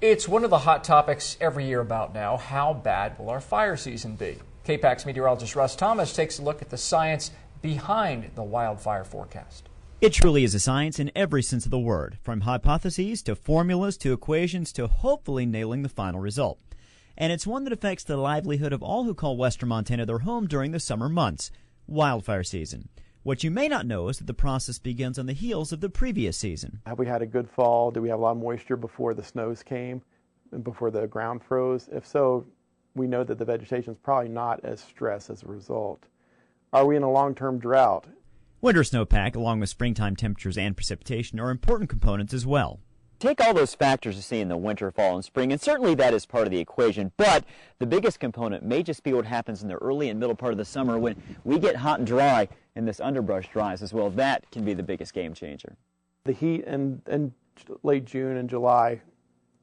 It's one of the hot topics every year about now. How bad will our fire season be? KPAX meteorologist Russ Thomas takes a look at the science behind the wildfire forecast. It truly is a science in every sense of the word, from hypotheses to formulas to equations to hopefully nailing the final result. And it's one that affects the livelihood of all who call western Montana their home during the summer months, wildfire season. What you may not know is that the process begins on the heels of the previous season. Have we had a good fall? Did we have a lot of moisture before the snows came and before the ground froze? If so, we know that the vegetation is probably not as stressed as a result. Are we in a long-term drought? Winter snowpack, along with springtime temperatures and precipitation, are important components as well. Take all those factors you see in the winter, fall, and spring, and certainly that is part of the equation, but the biggest component may just be what happens in the early and middle part of the summer when we get hot and dry and this underbrush dries as well. That can be the biggest game changer. The heat in late June and July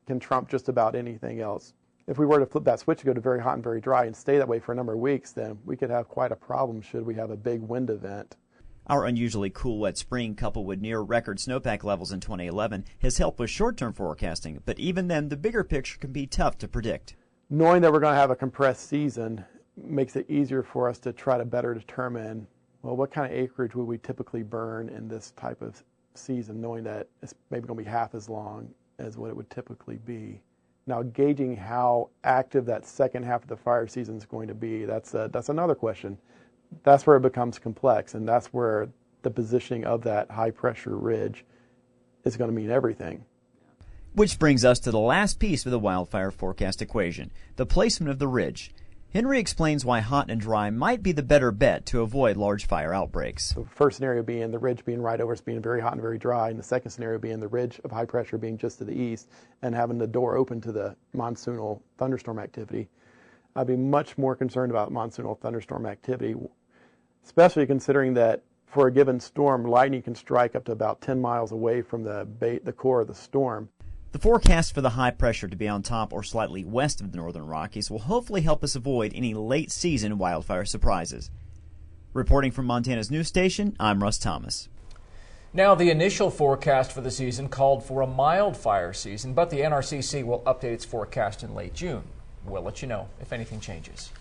can trump just about anything else. If we were to flip that switch to go to very hot and very dry and stay that way for a number of weeks, then we could have quite a problem should we have a big wind event. Our unusually cool, wet spring, coupled with near-record snowpack levels in 2011, has helped with short-term forecasting, but even then, the bigger picture can be tough to predict. Knowing that we're going to have a compressed season makes it easier for us to try to better determine, well, what kind of acreage would we typically burn in this type of season, knowing that it's maybe going to be half as long as what it would typically be. Now, gauging how active that second half of the fire season is going to be, that's another question. That's where it becomes complex, and that's where the positioning of that high-pressure ridge is going to mean everything. Which brings us to the last piece of the wildfire forecast equation, the placement of the ridge. Henry explains why hot and dry might be the better bet to avoid large fire outbreaks. The first scenario being the ridge being right over us being very hot and very dry, and the second scenario being the ridge of high pressure being just to the east and having the door open to the monsoonal thunderstorm activity. I'd be much more concerned about monsoonal thunderstorm activity, especially considering that for a given storm, lightning can strike up to about 10 miles away from the core of the storm. The forecast for the high pressure to be on top or slightly west of the northern Rockies will hopefully help us avoid any late-season wildfire surprises. Reporting from Montana's news station, I'm Russ Thomas. Now, the initial forecast for the season called for a mild fire season, but the NRCC will update its forecast in late June. We'll let you know if anything changes.